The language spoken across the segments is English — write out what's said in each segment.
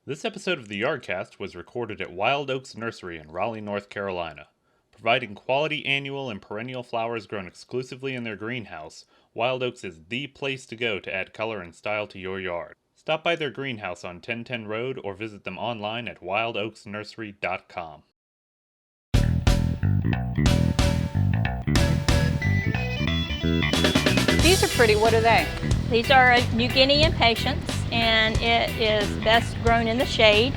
This episode of the Yardcast was recorded at Wilde Oaks Nursery in Raleigh, North Carolina. Providing quality annual and perennial flowers grown exclusively in their greenhouse, Wilde Oaks is the place to go to add color and style to your yard. Stop by their greenhouse on 1010 Road or visit them online at wildeoaksnursery.com. These are pretty. What are they? These are New Guinea Impatiens, and it is best grown in the shade.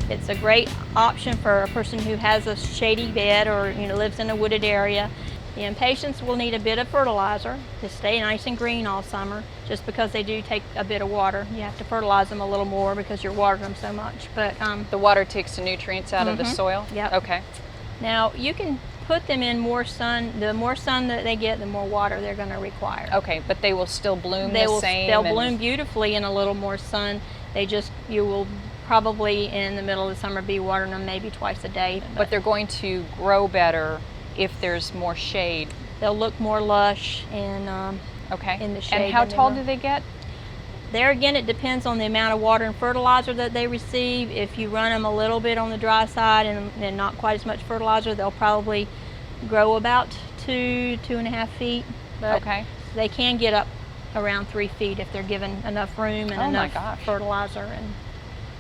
It's a great option for a person who has a shady bed or lives in a wooded area. The Impatiens will need a bit of fertilizer to stay nice and green all summer, just because they do take a bit of water. You have to fertilize them a little more because you're watering them so much. But the water takes the nutrients out of the soil? Yep. Okay. Now you can put them in more sun. The more sun that they get, the more water they're going to require. Okay, but they will still bloom same? They'll bloom beautifully in a little more sun. You will probably in the middle of the summer be watering them maybe twice a day. But they're going to grow better if there's more shade. They'll look more lush and in the shade. And how tall do they get? There again, it depends on the amount of water and fertilizer that they receive. If you run them a little bit on the dry side and not quite as much fertilizer, they'll probably grow about 2.5 feet. But they can get up around 3 feet if they're given enough room and enough fertilizer. And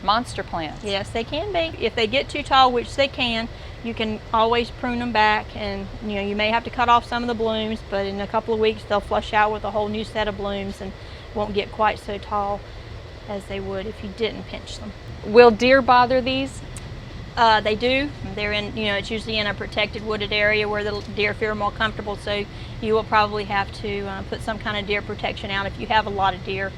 monster plants. Yes, they can be. If they get too tall, which they can, you can always prune them back, and you may have to cut off some of the blooms, but in a couple of weeks they'll flush out with a whole new set of blooms and won't get quite so tall as they would if you didn't pinch them. Will deer bother these? They do. They're in, it's usually in a protected wooded area where the deer feel more comfortable, so you will probably have to put some kind of deer protection out if you have a lot of deer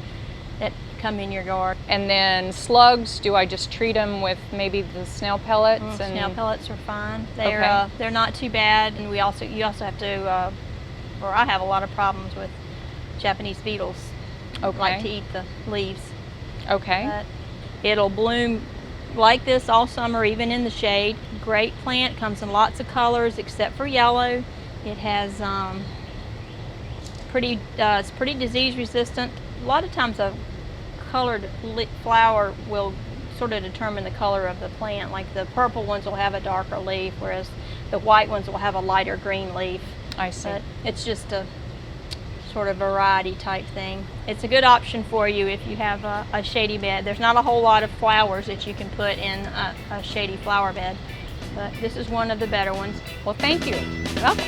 that come in your yard. And then slugs, do I just treat them with maybe the snail pellets? Snail pellets are fine. They're not too bad, and you also have to, or I have a lot of problems with Japanese beetles. Like to eat the leaves. Okay. But it'll bloom like this all summer, even in the shade. Great plant, comes in lots of colors except for yellow. It has it's pretty disease resistant. A lot of times a colored flower will sort of determine the color of the plant. Like the purple ones will have a darker leaf, whereas the white ones will have a lighter green leaf. I see. But it's just a sort of variety type thing. It's a good option for you if you have a shady bed. There's not a whole lot of flowers that you can put in a shady flower bed, but this is one of the better ones. Well, thank you. You're welcome.